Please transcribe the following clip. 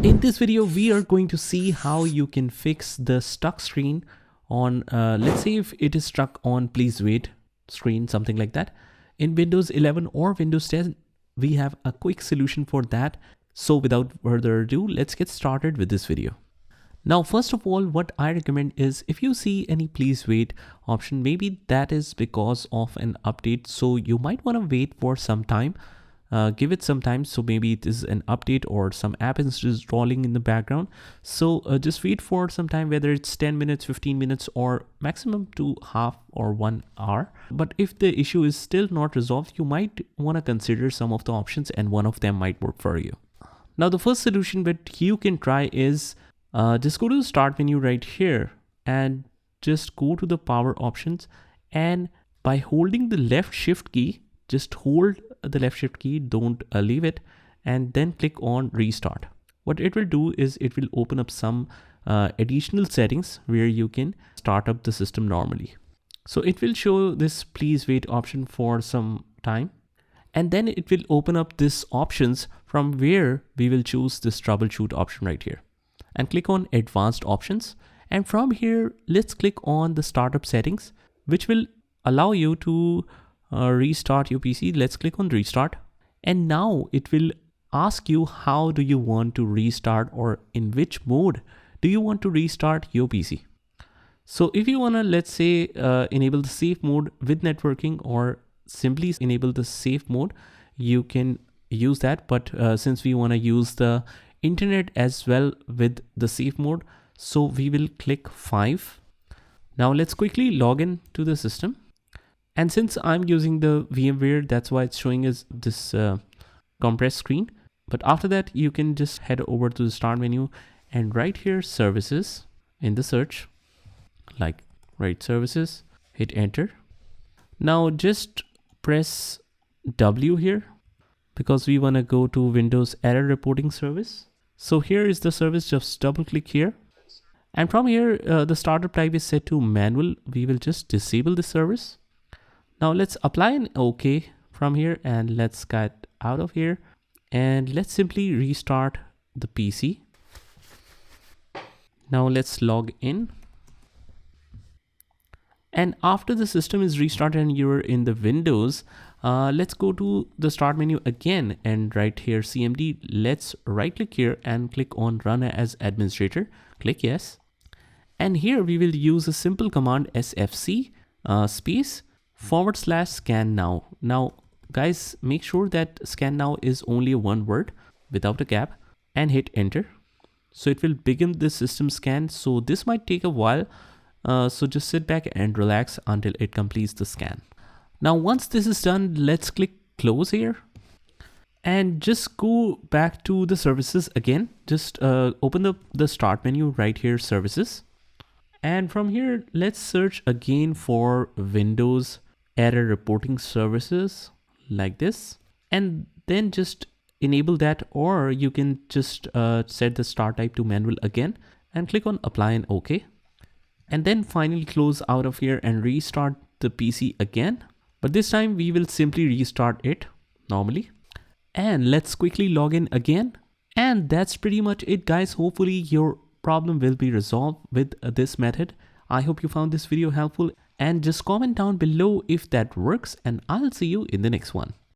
In this video, we are going to see how you can fix the stuck screen on, let's say if it is stuck on please wait screen, something like that. In Windows 11 or Windows 10, we have a quick solution for that. So without further ado, let's get started with this video. Now, first of all, what I recommend is if you see any please wait option, maybe that is because of an update. So you might want to wait for some time. Give it some time. So maybe it is an update or some app is installing in the background. So just wait for some time, whether it's 10 minutes, 15 minutes, or maximum to half or 1 hour. But if the issue is still not resolved, you might want to consider some of the options and one of them might work for you. Now, the first solution that you can try is just go to the start menu right here and just go to the power options, and by holding the left shift key, just hold the left shift key, don't leave it, and then click on restart. What it will do is it will open up some additional settings where you can start up the system normally. So it will show this please wait option for some time, and then it will open up this options from where we will choose this troubleshoot option right here and click on advanced options. And from here, let's click on the startup settings, which will allow you to restart your PC. Let's click on restart. And now it will ask you, how do you want to restart, or in which mode do you want to restart your PC? So if you want to, let's say, enable the safe mode with networking, or simply enable the safe mode, you can use that. But since we want to use the internet as well with the safe mode, so we will click 5. Now let's quickly log in to the system. And since I'm using the VMware, that's why it's showing us this compressed screen. But after that, you can just head over to the start menu and right here, services, in the search, like right services, hit enter. Now just press W here because we want to go to Windows error reporting service. So here is the service, just double click here. And from here, the startup type is set to manual. We will just disable the service. Now let's apply an OK from here, and let's get out of here, and let's simply restart the PC. Now let's log in. And after the system is restarted and you're in the Windows, let's go to the start menu again, and right here CMD, let's right click here and click on run as administrator, click yes. And here we will use a simple command sfc space / scan now. Now guys, make sure that scan now is only one word without a gap, and hit enter. So it will begin the system scan. So this might take a while. So just sit back and relax until it completes the scan. Now, once this is done, let's click close here and just go back to the services again. Just open up the start menu right here, services. And from here, let's search again for Windows error reporting services like this, and then just enable that, or you can just set the start type to manual again and click on apply and OK. And then finally close out of here and restart the PC again. But this time we will simply restart it normally. And let's quickly log in again. And that's pretty much it, guys. Hopefully your problem will be resolved with this method. I hope you found this video helpful, and just comment down below if that works, and I'll see you in the next one.